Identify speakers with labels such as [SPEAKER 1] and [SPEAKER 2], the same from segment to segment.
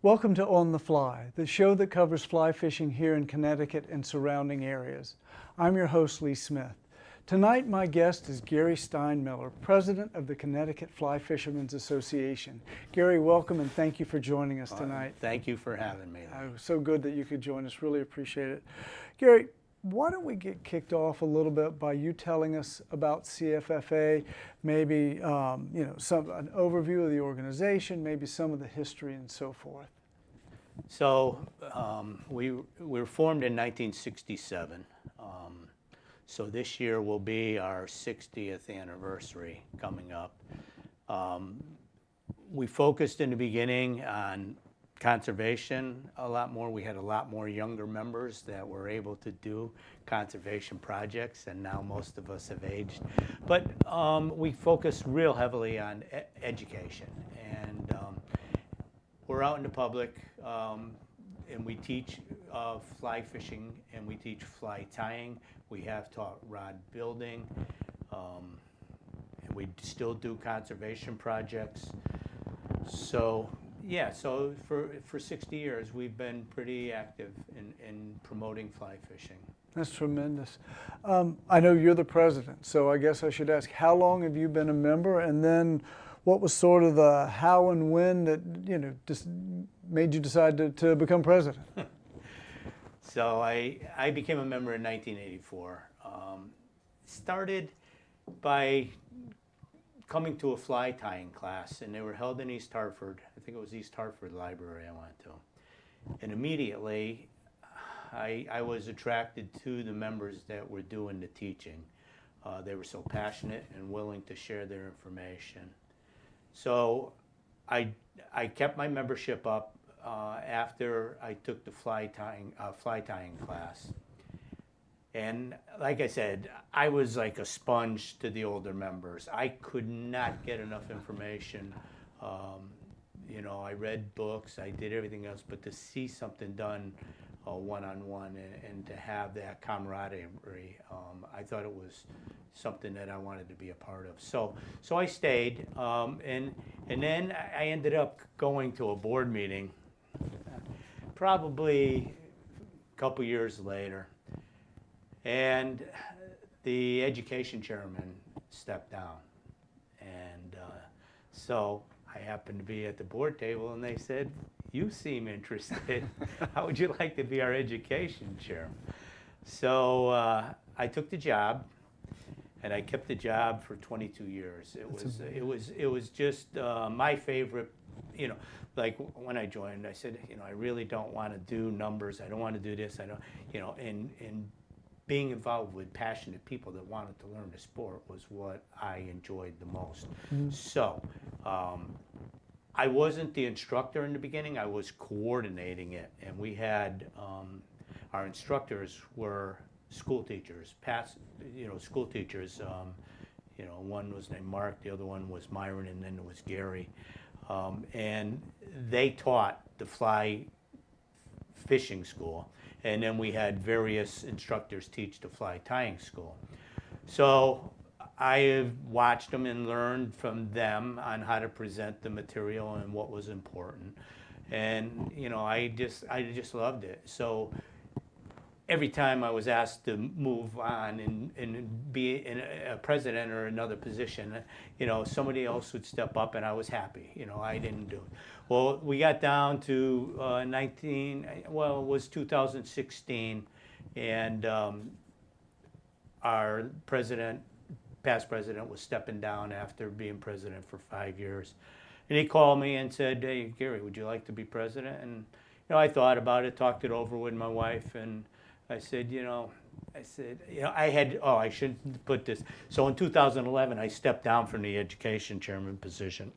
[SPEAKER 1] Welcome to On the Fly, the show that covers fly fishing here in Connecticut and surrounding areas. I'm your host, Lee Smith. Tonight, my guest is Gary Steinmiller, president of the Connecticut Fly Fishermen's Association. Gary, welcome and thank you for joining us tonight.
[SPEAKER 2] Thank you for having me.
[SPEAKER 1] It was so good that you could join us. Really appreciate it. Gary, why don't we get kicked off a little bit by you telling us about CFFA, maybe an overview of the organization, maybe some of the history and so forth.
[SPEAKER 2] So we were formed in 1967. So this year will be our 60th anniversary coming up. We focused in the beginning on conservation a lot more. We had a lot more younger members that were able to do conservation projects, and now most of us have aged. But we focus real heavily on education, and we're out in the public, and we teach fly fishing, and we teach fly tying. We have taught rod building, and we still do conservation projects. So yeah, so for 60 years, we've been pretty active in promoting fly fishing.
[SPEAKER 1] That's tremendous. I know you're the president, so I guess I should ask, how long have you been a member? And then what was sort of the how and when that, just made you decide to become president?
[SPEAKER 2] So I became a member in 1984. Started by coming to a fly tying class, and they were held in East Hartford. I think it was East Hartford Library I went to. And immediately, I was attracted to the members that were doing the teaching. They were so passionate and willing to share their information. So I kept my membership up after I took the fly tying class. And like I said, I was like a sponge to the older members. I could not get enough information. I read books, I did everything else, but to see something done one-on-one and to have that camaraderie, I thought it was something that I wanted to be a part of. So I stayed, and then I ended up going to a board meeting probably a couple years later. And the education chairman stepped down. And so I happened to be at the board table, and they said, "You seem interested. How would you like to be our education chairman?" So I took the job, and I kept the job for 22 years. It was just my favorite. Like when I joined, I said, I really don't want to do numbers. I don't want to do this. I don't, and being involved with passionate people that wanted to learn the sport was what I enjoyed the most. Mm-hmm. So I wasn't the instructor in the beginning. I was coordinating it, and we had our instructors were school teachers, school teachers. One was named Mark, the other one was Myron, and then it was Gary. And they taught the fly fishing school, and then we had various instructors teach the fly tying school. So I watched them and learned from them on how to present the material and what was important, and I just loved it. So every time I was asked to move on and be in a president or another position, somebody else would step up, and I was happy. I didn't do it. Well, we got down to it was 2016, and our past president was stepping down after being president for 5 years. And he called me and said, "Hey, Gary, would you like to be president?" And I thought about it, talked it over with my wife, and I said, I shouldn't put this. So in 2011, I stepped down from the education chairman position,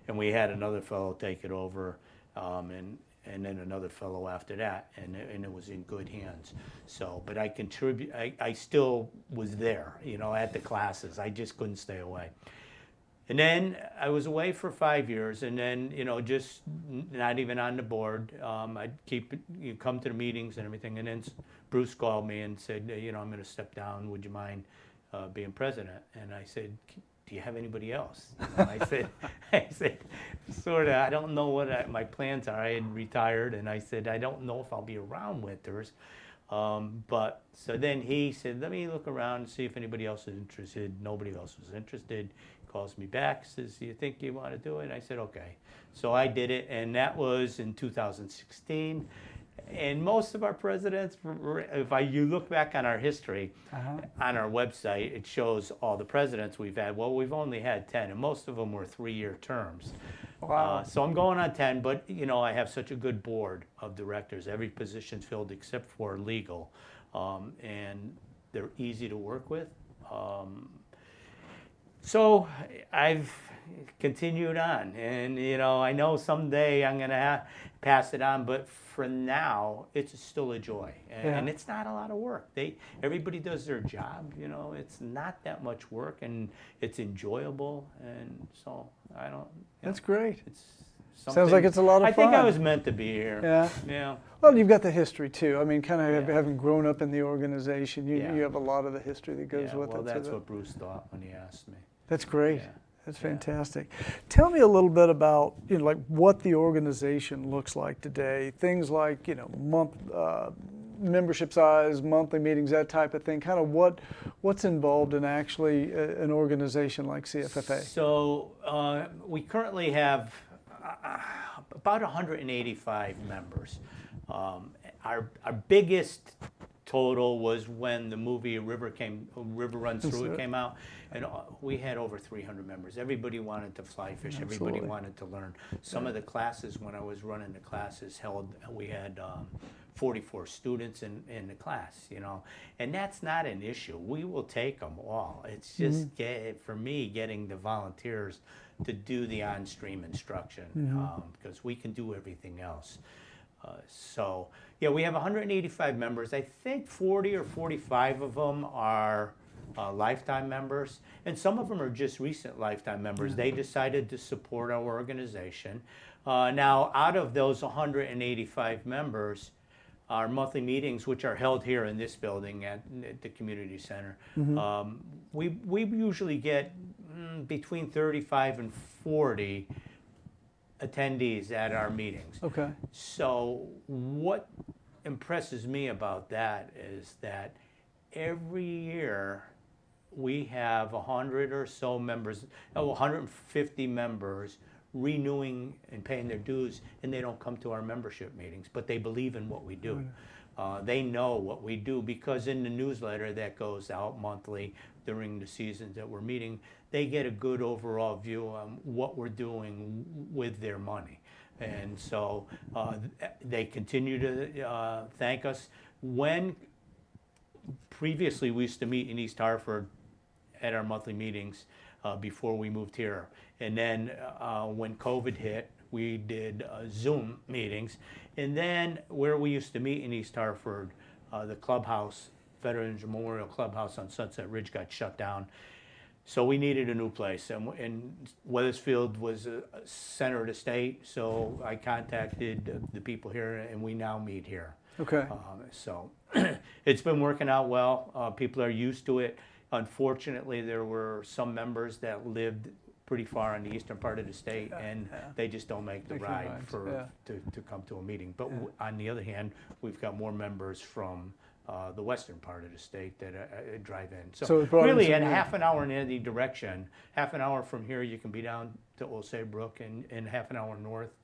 [SPEAKER 2] and we had another fellow take it over, and then another fellow after that, and it was in good hands. So, but I still was there, at the classes. I just couldn't stay away. And then I was away for 5 years, and then, just not even on the board. I'd come to the meetings and everything, and then Bruce called me and said, I'm going to step down. Would you mind being president? And I said, do you have anybody else? I said, sort of, I don't know what my plans are. I had retired, and I said, I don't know if I'll be around winters. But so then he said, let me look around and see if anybody else is interested. Nobody else was interested. Calls me back, says, do you think you want to do it? I said, okay. So I did it, and that was in 2016. And most of our presidents, you look back on our history, on our website, it shows all the presidents we've had. Well, we've only had 10, and most of them were 3-year terms.
[SPEAKER 1] Wow.
[SPEAKER 2] So I'm going on 10, but I have such a good board of directors. Every position's filled except for legal, and they're easy to work with. So I've continued on, and I know someday I'm gonna pass it on, but for now it's still a joy, and it's not a lot of work. Everybody does their job, it's not that much work, and it's enjoyable, and so I don't.
[SPEAKER 1] That's great.
[SPEAKER 2] It's
[SPEAKER 1] sounds like it's a lot of fun.
[SPEAKER 2] I think I was meant to be here.
[SPEAKER 1] Yeah. Well, you've got the history too. I mean, kind of
[SPEAKER 2] Yeah.
[SPEAKER 1] having grown up in the organization, you
[SPEAKER 2] Yeah.
[SPEAKER 1] you have a lot of the history that goes with
[SPEAKER 2] well,
[SPEAKER 1] it.
[SPEAKER 2] that's what Bruce thought when he asked me.
[SPEAKER 1] That's great.
[SPEAKER 2] Yeah.
[SPEAKER 1] That's fantastic. Tell me a little bit about like what the organization looks like today. Things like membership size, monthly meetings, that type of thing. Kind of what's involved in actually an organization like CFFA.
[SPEAKER 2] So we currently have about 185 members. Our biggest total was when the movie River Runs Through It came out, and we had over 300 members. Everybody wanted to fly fish.
[SPEAKER 1] Absolutely.
[SPEAKER 2] Everybody wanted to learn. Some of the classes, when I was running the classes, we had 44 students in the class, and that's not an issue. We will take them all. It's just for me getting the volunteers to do the on-stream instruction, because we can do everything else. So we have 185 members. I think 40 or 45 of them are lifetime members, and some of them are just recent lifetime members. They decided to support our organization. Now, out of those 185 members, our monthly meetings, which are held here in this building at the community center, we usually get between 35 and 40 attendees at our meetings.
[SPEAKER 1] Okay.
[SPEAKER 2] So what impresses me about that is that every year we have 100 or so members, 150 members renewing and paying their dues, and they don't come to our membership meetings, but they believe in what we do. They know what we do because in the newsletter that goes out monthly during the seasons that we're meeting, they get a good overall view on what we're doing with their money. And so they continue to thank us. When previously we used to meet in East Hartford at our monthly meetings before we moved here. And then when COVID hit, we did Zoom meetings. And then where we used to meet in East Hartford, the clubhouse, Veterans Memorial Clubhouse on Sunset Ridge, got shut down. So we needed a new place. And Weathersfield was a center of the state, so I contacted the people here, and we now meet here.
[SPEAKER 1] Okay.
[SPEAKER 2] So it's been working out well. People are used to it. Unfortunately, there were some members that lived pretty far in the eastern part of the state, and they just don't make the ride to come to a meeting. But on the other hand, we've got more members from the western part of the state that drive in. So really, at half an hour in any direction, half an hour from here, you can be down to Old Saybrook, and half an hour north,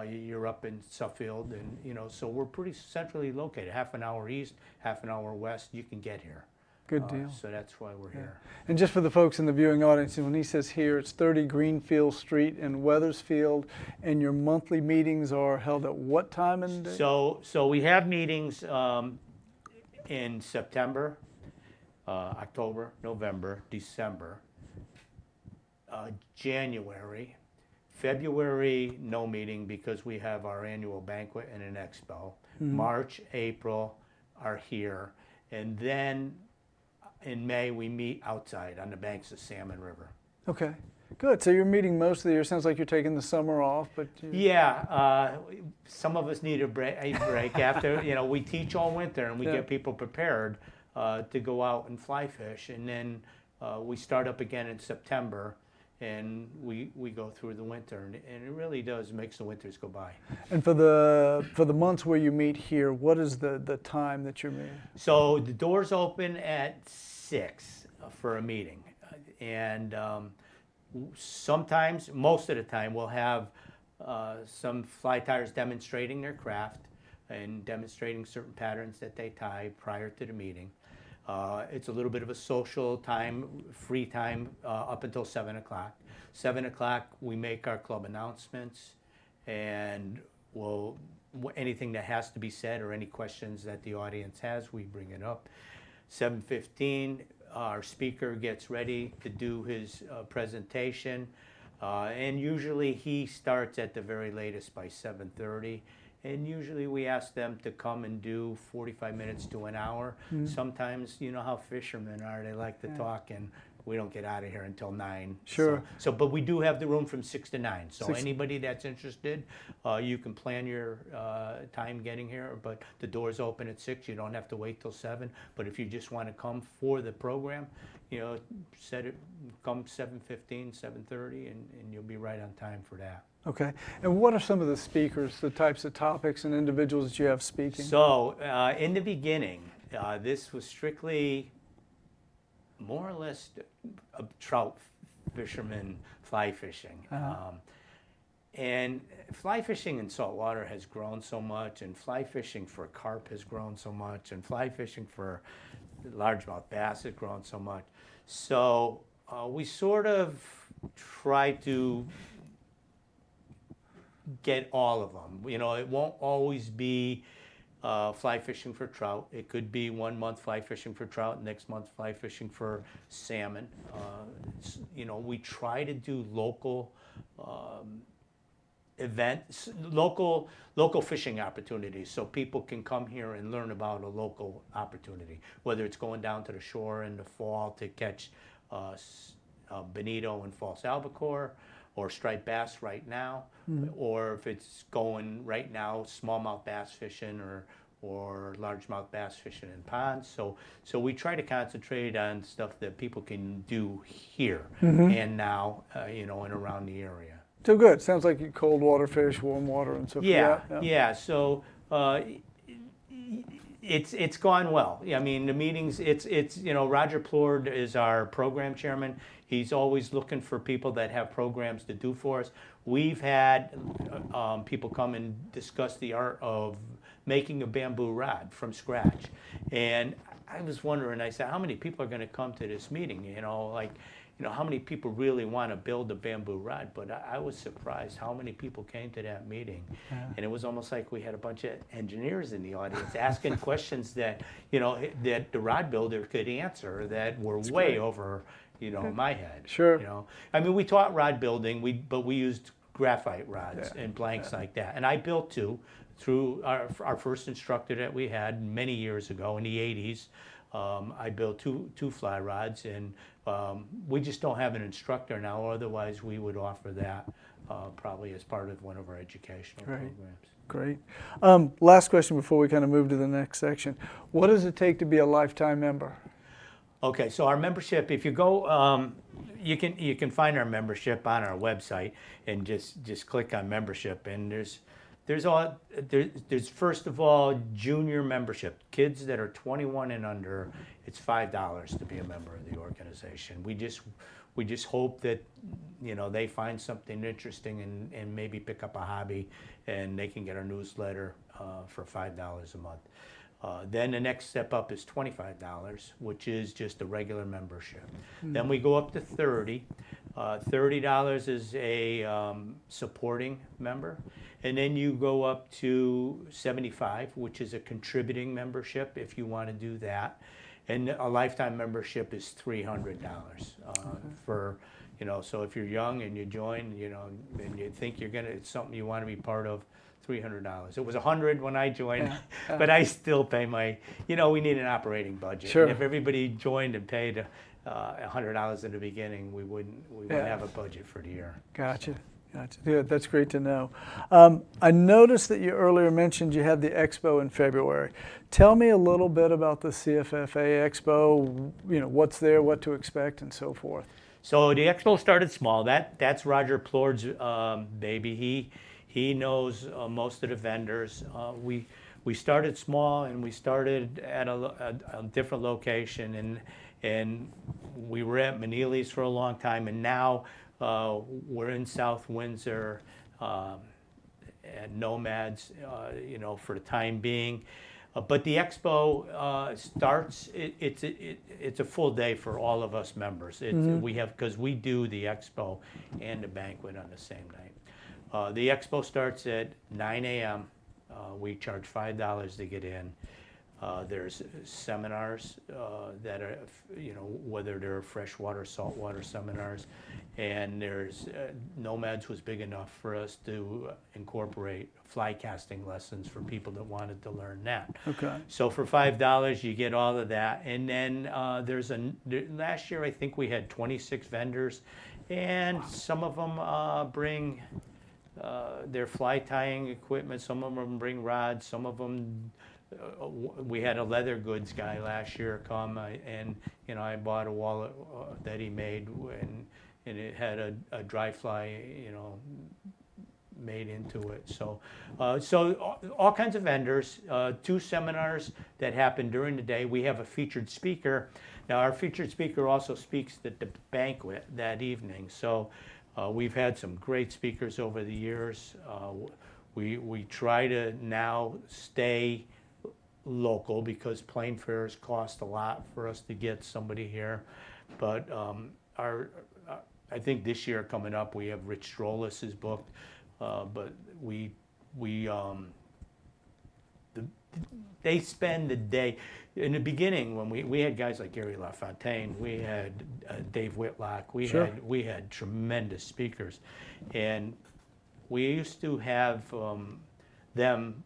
[SPEAKER 2] you're up in Suffield, and so we're pretty centrally located. Half an hour east, half an hour west, you can get here.
[SPEAKER 1] Good deal.
[SPEAKER 2] So that's why we're here.
[SPEAKER 1] And just for the folks in the viewing audience, when he says here, it's 30 Greenfield Street in Weathersfield, and your monthly meetings are held at what time and day?
[SPEAKER 2] So we have meetings in September, October, November, December, January, February, no meeting because we have our annual banquet and an expo. March, April are here, and then in May we meet outside on the banks of Salmon River.
[SPEAKER 1] Okay, good. So you're meeting most of the year. Sounds like you're taking the summer off, but
[SPEAKER 2] some of us need a break after. We teach all winter and we get people prepared to go out and fly fish, and then we start up again in September, and we go through the winter, and it really does makes the winters go by.
[SPEAKER 1] And for the months where you meet here, what is the time that you're meeting?
[SPEAKER 2] So the doors open at 6 for a meeting, and sometimes, most of the time, we'll have some fly tyers demonstrating their craft and demonstrating certain patterns that they tie prior to the meeting. It's a little bit of a social time, free time, up until 7 o'clock. 7 o'clock, we make our club announcements, and anything that has to be said or any questions that the audience has, we bring it up. 7:15, our speaker gets ready to do his presentation, and usually he starts at the very latest by 7:30. And usually we ask them to come and do 45 minutes to an hour. Sometimes, you know how fishermen are, they like to talk, and we don't get out of here until 9.
[SPEAKER 1] Sure.
[SPEAKER 2] So, but we do have the room from 6 to 9. So anybody that's interested, you can plan your time getting here, but the doors open at 6. You don't have to wait till 7. But if you just want to come for the program, you know, come 7:15, 7:30, and you'll be right on time for that.
[SPEAKER 1] Okay. And what are some of the speakers, the types of topics and individuals that you have speaking?
[SPEAKER 2] So in the beginning, this was strictly more or less a trout fisherman fly fishing. And fly fishing in saltwater has grown so much, and fly fishing for carp has grown so much, and fly fishing for largemouth bass has grown so much. So we sort of try to get all of them. You know, it won't always be fly fishing for trout. It could be 1 month fly fishing for trout, next month fly fishing for salmon. You know, we try to do local events, local fishing opportunities, so people can come here and learn about a local opportunity, whether it's going down to the shore in the fall to catch bonito and false albacore, or striped bass right now, or if it's going right now, smallmouth bass fishing or largemouth bass fishing in ponds. So we try to concentrate on stuff that people can do here and now, you know, and around the area.
[SPEAKER 1] So good. Sounds like you cold water fish, warm water, and so forth.
[SPEAKER 2] Yeah. So it's gone well. I mean, the meetings. It's you know, Roger Plord is our program chairman. He's always looking for people that have programs to do for us. We've had people come and discuss the art of making a bamboo rod from scratch. And I was wondering, I said, how many people are going to come to this meeting? You know, like, you know, how many people really want to build a bamboo rod? But I was surprised how many people came to that meeting. And it was almost like we had a bunch of engineers in the audience asking questions that, you know, that the rod builder could answer that were way over, you know, my head.
[SPEAKER 1] Sure.
[SPEAKER 2] You know, I mean, we taught rod building, but we used graphite rods and blanks like that. And I built 2 through our first instructor that we had many years ago in the 80s. I built two fly rods, and we just don't have an instructor now. Otherwise, we would offer that probably as part of one of our educational programs.
[SPEAKER 1] Great. Last question before we kind of move to the next section. What does it take to be a lifetime member?
[SPEAKER 2] Okay, so our membership, if you go, you can find our membership on our website and just click on membership, and there's first of all junior membership. Kids that are 21 and under, it's $5 to be a member of the organization. We just hope that, you know, they find something interesting and maybe pick up a hobby, and they can get our newsletter for $5 a month. Then the next step up is $25, which is just a regular membership. Then we go up to $30. $30 is a supporting member. And then you go up to $75, which is a contributing membership if you want to do that. And a lifetime membership is $300 for, you know, so if you're young and you join, you know, and you think it's something you want to be part of, $300. It was $100 when I joined, but I still pay you know, we need an operating budget.
[SPEAKER 1] Sure.
[SPEAKER 2] And if everybody joined and paid $100 in the beginning, we wouldn't have a budget for the year.
[SPEAKER 1] Gotcha. Gotcha. Yeah, that's great to know. I noticed that you earlier mentioned you had the expo in February. Tell me a little bit about the CFFA Expo, what's there, what to expect, and so forth.
[SPEAKER 2] So the expo started small. That's Roger Plord's baby. He knows most of the vendors. We started small, and we started at a different location, and we were at Manili's for a long time, and now we're in South Windsor at Nomads, for the time being. But the expo starts. It's a full day for all of us members. We have, because we do the expo and the banquet on the same night. The expo starts at 9 a.m. We charge $5 to get in. There's seminars that are, whether they're freshwater, saltwater seminars, and there's Nomads was big enough for us to incorporate fly casting lessons for people that wanted to learn that.
[SPEAKER 1] Okay.
[SPEAKER 2] So for $5, you get all of that, and then last year I think we had 26 vendors, and some of them bring their fly tying equipment. Some of them bring rods. Some of them. We had a leather goods guy last year come, and I bought a wallet that he made, and it had a dry fly, made into it. So all kinds of vendors. 2 seminars that happen during the day. We have a featured speaker. Now our featured speaker also speaks at the banquet that evening. So we've had some great speakers over the years. We try to now stay local because plane fares cost a lot for us to get somebody here. But I think this year coming up we have Rich Strollis is booked, but they spend the day. In the beginning, when we had guys like Gary LaFontaine, we had Dave Whitlock, we had tremendous speakers, and we used to have them.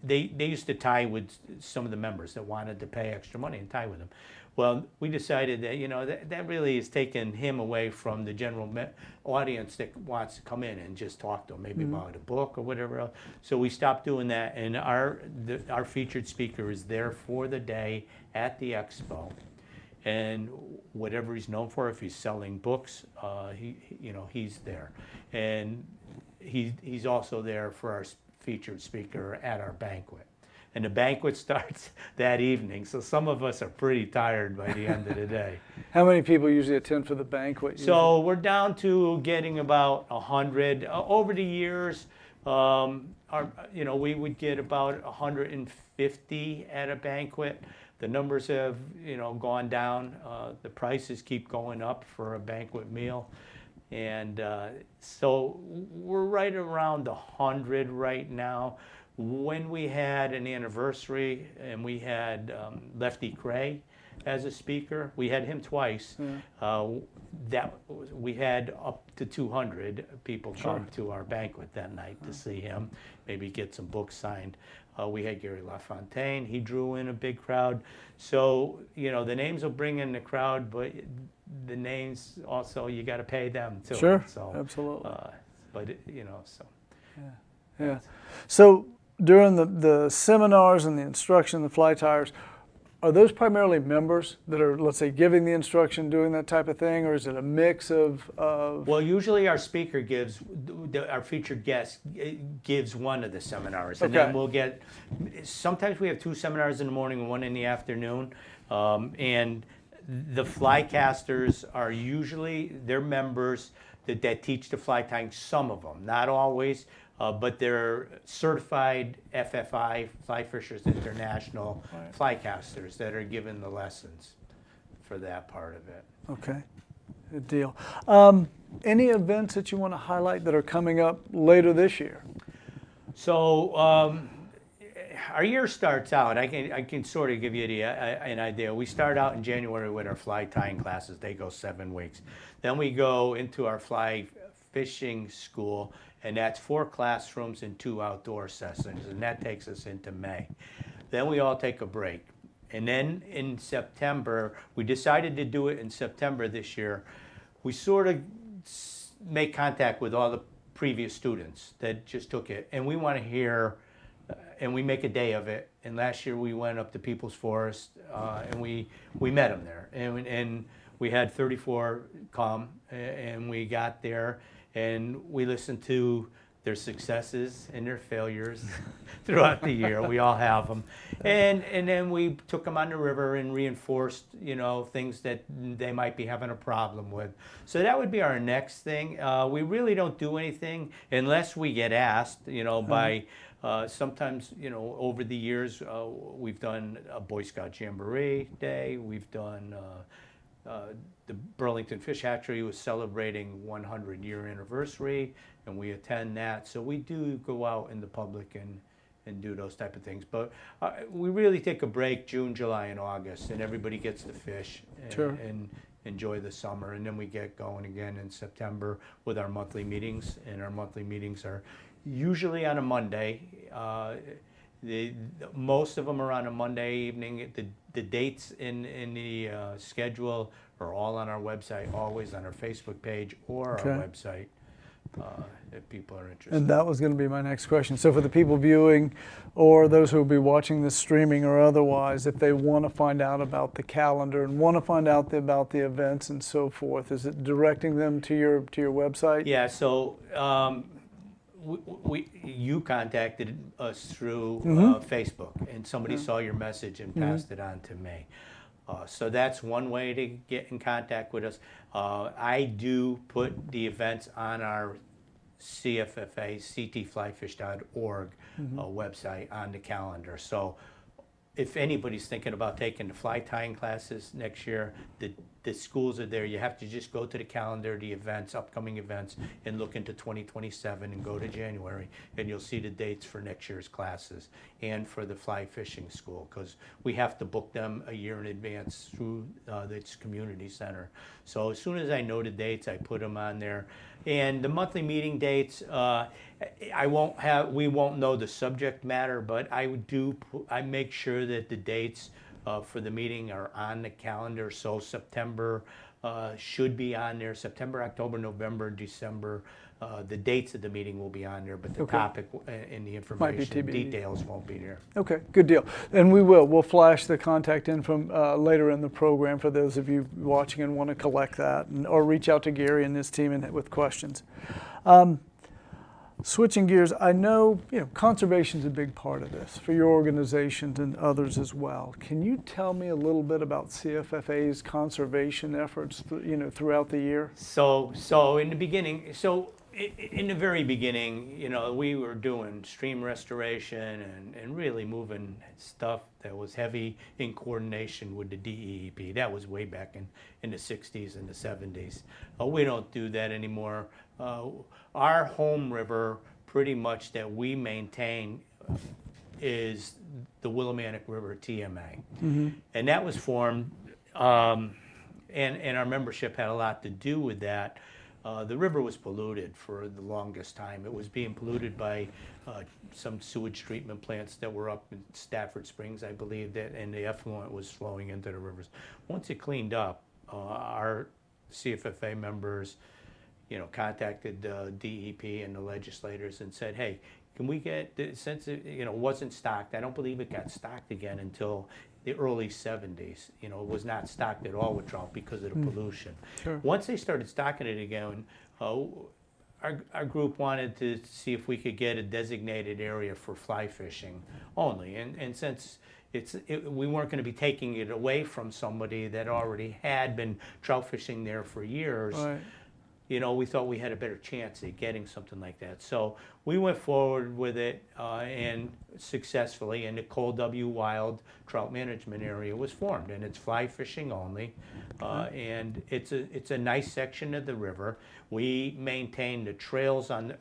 [SPEAKER 2] They used to tie with some of the members that wanted to pay extra money and tie with them. Well, we decided that that really is taking him away from the general audience that wants to come in and just talk to him, maybe about a book or whatever else. So we stopped doing that, and our featured speaker is there for the day at the expo, and whatever he's known for, if he's selling books, he's there, and he's also there for our featured speaker at our banquet. And the banquet starts that evening, so some of us are pretty tired by the end of the day.
[SPEAKER 1] How many people usually attend for the banquet?
[SPEAKER 2] So we're down to getting about 100. Over the years, we would get about 150 at a banquet. The numbers have, gone down. The prices keep going up for a banquet meal. And so we're right around 100 right now. When we had an anniversary and we had Lefty Cray as a speaker, we had him twice. We had up to 200 people come to our banquet that night to see him, maybe get some books signed. We had Gary LaFontaine. He drew in a big crowd. So, the names will bring in the crowd, but the names also, you got to pay them too.
[SPEAKER 1] Sure,
[SPEAKER 2] so,
[SPEAKER 1] absolutely.
[SPEAKER 2] So.
[SPEAKER 1] Yeah. So during the seminars and the instruction, the fly tires, are those primarily members that are, let's say, giving the instruction, doing that type of thing, or is it a mix of?
[SPEAKER 2] Well, usually our speaker our featured guest gives one of the seminars, and then we'll get. Sometimes we have 2 seminars in the morning and 1 in the afternoon, and the fly casters are usually they're members that teach the fly tying. Some of them, not always. But they're certified FFI, Fly Fishers International fly casters that are given the lessons for that part of it.
[SPEAKER 1] Okay, good deal. Any events that you want to highlight that are coming up later this year?
[SPEAKER 2] So our year starts out, I can sort of give you an idea. We start out in January with our fly tying classes. They go 7 weeks. Then we go into our fly fishing school, and that's 4 classrooms and 2 outdoor sessions, and that takes us into May. Then we all take a break. And then in September, we decided to do it in September this year. We sort of make contact with all the previous students that just took it, and we want to hear, and we make a day of it. And last year we went up to People's Forest, and we met them there, and we had 34 come, and we got there, and we listened to their successes and their failures throughout the year. We all have them. And then we took them on the river and reinforced, things that they might be having a problem with. So that would be our next thing. We really don't do anything unless we get asked, by sometimes, over the years, we've done a Boy Scout Jamboree Day. We've done the Burlington Fish Hatchery was celebrating 100-year anniversary, and we attend that. So we do go out in the public and do those type of things. But we really take a break June, July, and August, and everybody gets to fish and enjoy the summer. And then we get going again in September with our monthly meetings, and our monthly meetings are usually on a Monday. Most of them are on a Monday evening. The dates in the schedule are all on our website, always on our Facebook page or our website, if people are interested.
[SPEAKER 1] And that was going to be my next question. So for the people viewing or those who will be watching this streaming or otherwise, if they want to find out about the calendar and want to find out about the events and so forth, is it directing them to your website?
[SPEAKER 2] Yeah, so you contacted us through Facebook, and somebody saw your message and passed it on to me. So that's one way to get in contact with us. I do put the events on our CFFA, ctflyfish.org website on the calendar. So if anybody's thinking about taking the fly tying classes next year, the schools are there. You have to just go to the calendar, the events, upcoming events, and look into 2027 and go to January, and you'll see the dates for next year's classes and for the fly fishing school, because we have to book them a year in advance through this community center. So as soon as I know the dates, I put them on there. And the monthly meeting dates, we won't know the subject matter, but I make sure that the dates for the meeting are on the calendar. So September should be on there. September, October, November, December. The dates of the meeting will be on there, but the topic and the information details won't be there.
[SPEAKER 1] Okay, good deal. And we'll flash the contact info later in the program for those of you watching and want to collect that, or reach out to Gary and his team with questions. Switching gears, I know conservation is a big part of this for your organizations and others as well. Can you tell me a little bit about CFFA's conservation efforts, throughout the year?
[SPEAKER 2] So in the very beginning, we were doing stream restoration and really moving stuff that was heavy in coordination with the DEEP. That was way back in the 60s and the 70s. We don't do that anymore. Our home river, pretty much, that we maintain is the Willimantic River TMA. And that was formed, and our membership had a lot to do with that. The river was polluted for the longest time. It was being polluted by some sewage treatment plants that were up in Stafford Springs, I believe, and the effluent was flowing into the rivers. Once it cleaned up, our CFFA members contacted the DEP and the legislators and said, hey, can we get, since it wasn't stocked, I don't believe it got stocked again until the early 70s. It was not stocked at all with trout because of the pollution.
[SPEAKER 1] Sure.
[SPEAKER 2] Once they started stocking it again, our group wanted to see if we could get a designated area for fly fishing only. And since we weren't going to be taking it away from somebody that already had been trout fishing there for years,
[SPEAKER 1] Right.
[SPEAKER 2] We thought we had a better chance at getting something like that. So we went forward with it and successfully, and the Cole W. Wild Trout Management Area was formed, and it's fly fishing only. And it's a nice section of the river. We maintain the trails on,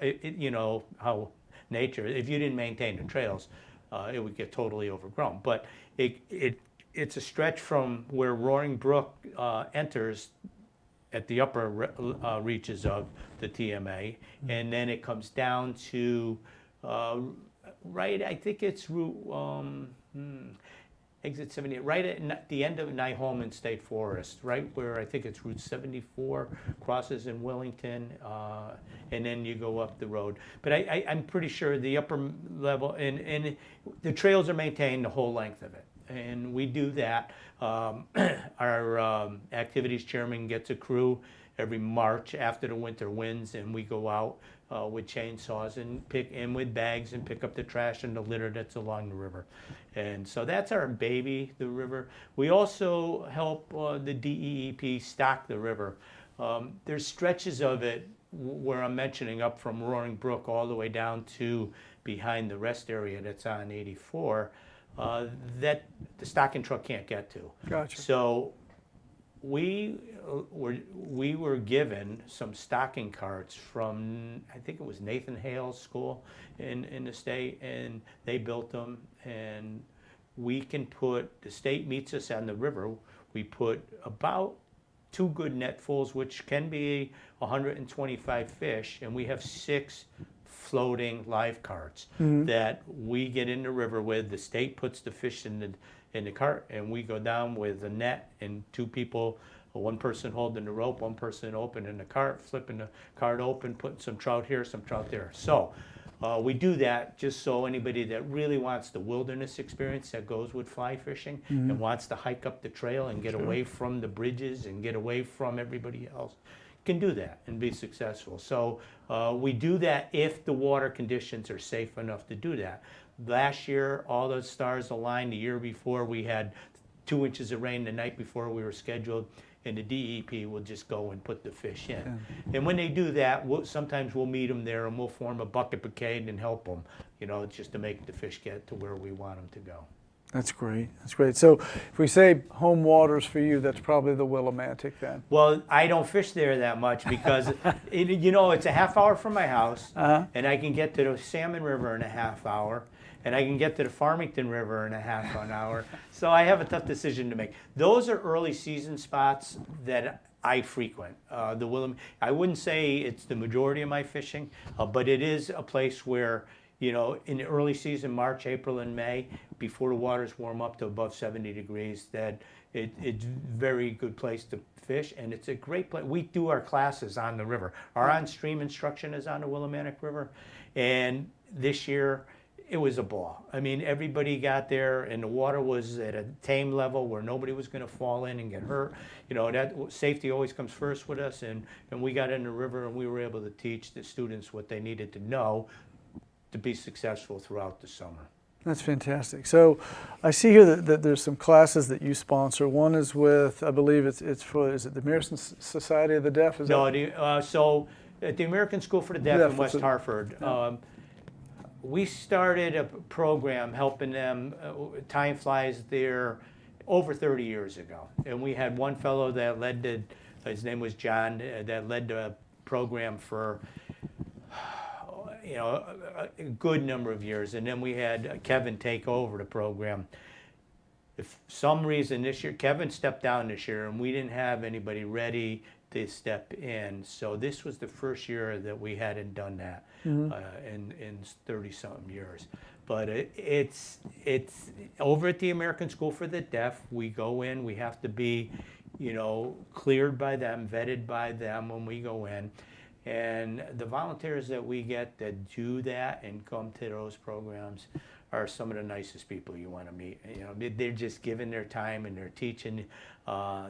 [SPEAKER 2] how nature, if you didn't maintain the trails, it would get totally overgrown. But it's a stretch from where Roaring Brook enters at the upper reaches of the TMA, and then it comes down to I think it's Route exit 78, right at the end of Nyholman State Forest, right where I think it's Route 74 crosses in Wellington, and then you go up the road. But I'm pretty sure the upper level, and the trails are maintained the whole length of it. And we do that. Our activities chairman gets a crew every March after the winter winds, and we go out with chainsaws and with bags and pick up the trash and the litter that's along the river. And so that's our baby, the river. We also help the DEEP stock the river. There's stretches of it where I'm mentioning up from Roaring Brook all the way down to behind the rest area that's on 84 that the stocking truck can't get to.
[SPEAKER 1] Gotcha.
[SPEAKER 2] So we were given some stocking carts from, I think it was Nathan Hale's school in the state, and they built them, and we can put, the state meets us on the river, we put about 2 good netfuls, which can be 125 fish, and we have 6 floating live carts that we get in the river with. The state puts the fish in the cart, and we go down with a net and 2 people, one person holding the rope, one person opening the cart, flipping the cart open, putting some trout here, some trout there. So we do that just so anybody that really wants the wilderness experience that goes with fly fishing and wants to hike up the trail and get away from the bridges and get away from everybody else can do that and be successful. So we do that if the water conditions are safe enough to do that. Last year, all the stars aligned. The year before, we had 2 inches of rain the night before we were scheduled, and the DEP will just go and put the fish in. Yeah. And when they do that, sometimes we'll meet them there and we'll form a bucket brigade and help them, just to make the fish get to where we want them to go.
[SPEAKER 1] That's great. That's great. So if we say home waters for you, that's probably the Willimantic then.
[SPEAKER 2] Well, I don't fish there that much because, it's a half hour from my house, and I can get to the Salmon River in a half hour, and I can get to the Farmington River in a half an hour. So I have a tough decision to make. Those are early season spots that I frequent. I wouldn't say it's the majority of my fishing, but it is a place where, in the early season, March, April, and May, before the waters warm up to above 70 degrees, that it's a very good place to fish, and it's a great place. We do our classes on the river. Our on-stream instruction is on the Willimantic River, and this year, it was a ball. I mean, everybody got there, and the water was at a tame level where nobody was going to fall in and get hurt. That safety always comes first with us, and we got in the river, and we were able to teach the students what they needed to know to be successful throughout the summer.
[SPEAKER 1] That's fantastic. So I see here that there's some classes that you sponsor. One is with, I believe it's for, is it the American Society of the Deaf?
[SPEAKER 2] So at the American School for the Deaf in West Hartford, we started a program helping them tying flies there over 30 years ago. And we had one fellow that led his name was John, that led the program for a good number of years. And then we had Kevin take over the program. If some reason this year, Kevin stepped down this year, and we didn't have anybody ready to step in. So this was the first year that we hadn't done that in 30-something years. But it's over at the American School for the Deaf. We go in, we have to be, cleared by them, vetted by them when we go in. And the volunteers that we get that do that and come to those programs are some of the nicest people you want to meet. They're just giving their time, and they're teaching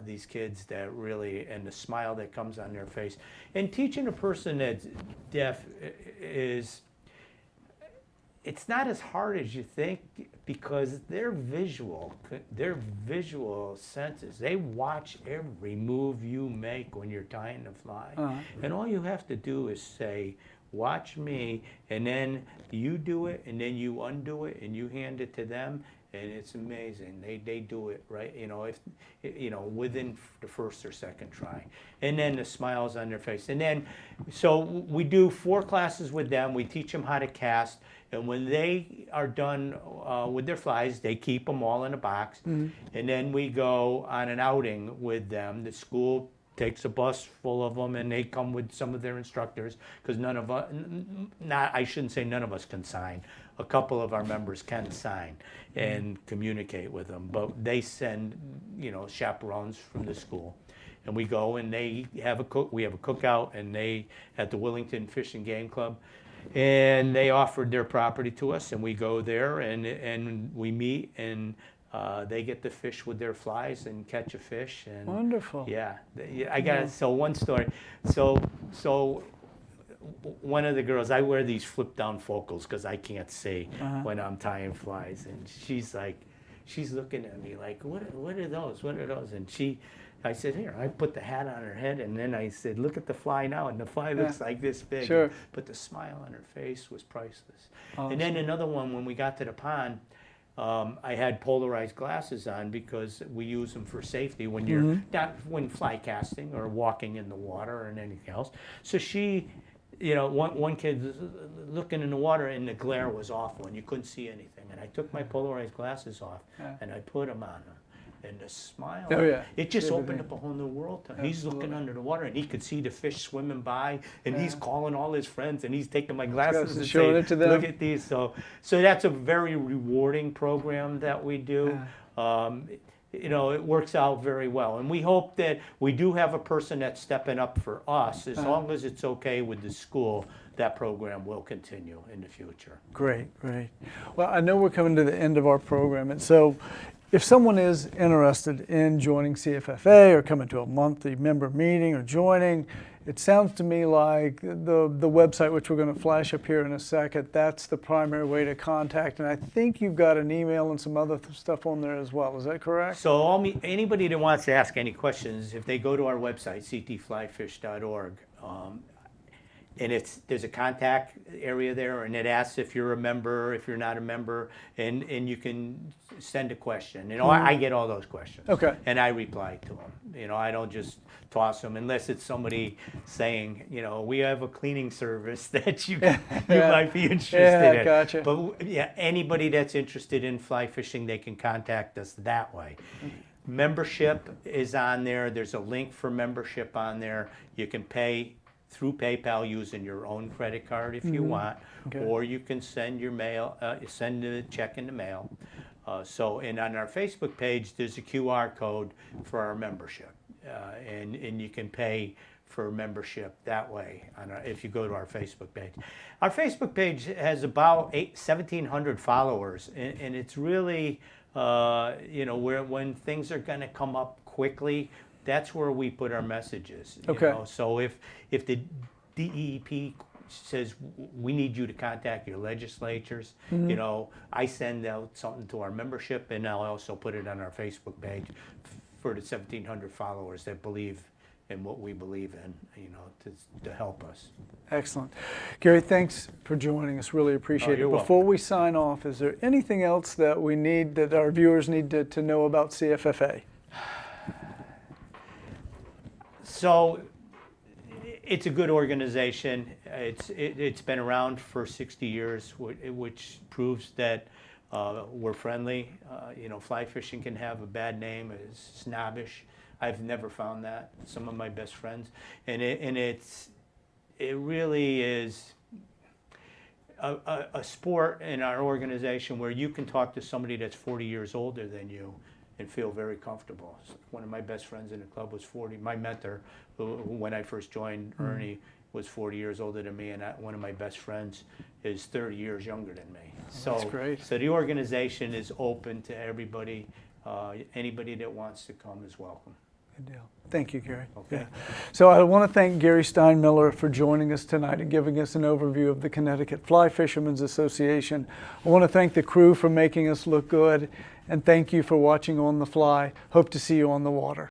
[SPEAKER 2] these kids that really, and the smile that comes on their face. And teaching a person that's deaf it's not as hard as you think, because their visual senses, they watch every move you make when you're tying the fly. And all you have to do is say, watch me, and then you do it, and then you undo it, and you hand it to them, and it's amazing. They do it right, within the first or second try. And then the smiles on their face. And then, so we do 4 classes with them. We teach them how to cast. And when they are done with their flies, they keep them all in a box. And then we go on an outing with them. The school takes a bus full of them, and they come with some of their instructors, because none of us, I shouldn't say none of us can sign. A couple of our members can sign and communicate with them, but they send, chaperones from the school. And we go, and they have we have a cookout, and they, at the Willington Fish and Game Club, and they offered their property to us, and we go there, and we meet, and they get to fish with their flies and catch a fish. And
[SPEAKER 1] Wonderful.
[SPEAKER 2] Yeah, I got so one story. So one of the girls, I wear these flip down focals because I can't see when I'm tying flies, and she's looking at me like, what are those? What are those? And I said, here, I put the hat on her head, and then I said, look at the fly now, and the fly looks like this big.
[SPEAKER 1] Sure.
[SPEAKER 2] But the smile on her face was priceless.
[SPEAKER 1] Awesome.
[SPEAKER 2] And then another one, when we got to the pond, I had polarized glasses on because we use them for safety when you're when fly casting or walking in the water or anything else. So she, one kid was looking in the water, and the glare was awful, and you couldn't see anything. And I took my polarized glasses off, and I put them on her. And the smile, it just opened up a whole new world to him. He's looking under the water, and he could see the fish swimming by, and he's calling all his friends, and he's taking my glasses and
[SPEAKER 1] showing
[SPEAKER 2] saying,
[SPEAKER 1] it to them.
[SPEAKER 2] look at these. So that's a very rewarding program that we do. It works out very well. And we hope that we do have a person that's stepping up for us. As long as it's okay with the school, that program will continue in the future.
[SPEAKER 1] Great. Well, I know we're coming to the end of our program, and so if someone is interested in joining CFFA or coming to a monthly member meeting or joining, it sounds to me like the website, which we're going to flash up here in a second, that's the primary way to contact. And I think you've got an email and some other stuff on there as well. Is that correct?
[SPEAKER 2] So anybody that wants to ask any questions, if they go to our website, ctflyfish.org, and there's a contact area there, and it asks if you're a member, if you're not a member, and you can send a question. I get all those questions.
[SPEAKER 1] Okay.
[SPEAKER 2] And I reply to them. I don't just toss them unless it's somebody saying, we have a cleaning service that you might be interested in.
[SPEAKER 1] Gotcha.
[SPEAKER 2] But anybody that's interested in fly fishing, they can contact us that way. Membership is on there. There's a link for membership on there. You can pay through PayPal using your own credit card if you want, or you can send send a check in the mail. And on our Facebook page, there's a QR code for our membership, and you can pay for membership that way if you go to our Facebook page. Our Facebook page has about 1,700 followers, and it's really, when things are going to come up quickly, that's where we put our messages. So if the DEP says we need you to contact your legislatures, I send out something to our membership, and I'll also put it on our Facebook page for the 1,700 followers that believe in what we believe in, to help us.
[SPEAKER 1] Excellent. Gary, thanks for joining us. Really appreciate it. Before we sign off, is there anything else that that our viewers need to know about CFFA? So
[SPEAKER 2] it's a good organization. It's been around for 60 years, which proves that we're friendly. Fly fishing can have a bad name, it's snobbish. I've never found that. Some of my best friends, and it really is a sport in our organization where you can talk to somebody that's 40 years older than you and feel very comfortable. One of my best friends in the club was 40. My mentor, who when I first joined, Ernie, was 40 years older than me, and one of my best friends is 30 years younger than me.
[SPEAKER 1] That's great.
[SPEAKER 2] So the organization is open to everybody. Anybody that wants to come is welcome.
[SPEAKER 1] Good deal. Thank you, Gary.
[SPEAKER 2] Okay.
[SPEAKER 1] So I want to thank Gary Steinmiller for joining us tonight and giving us an overview of the Connecticut Fly Fishermen's Association. I want to thank the crew for making us look good, and thank you for watching On the Fly. Hope to see you on the water.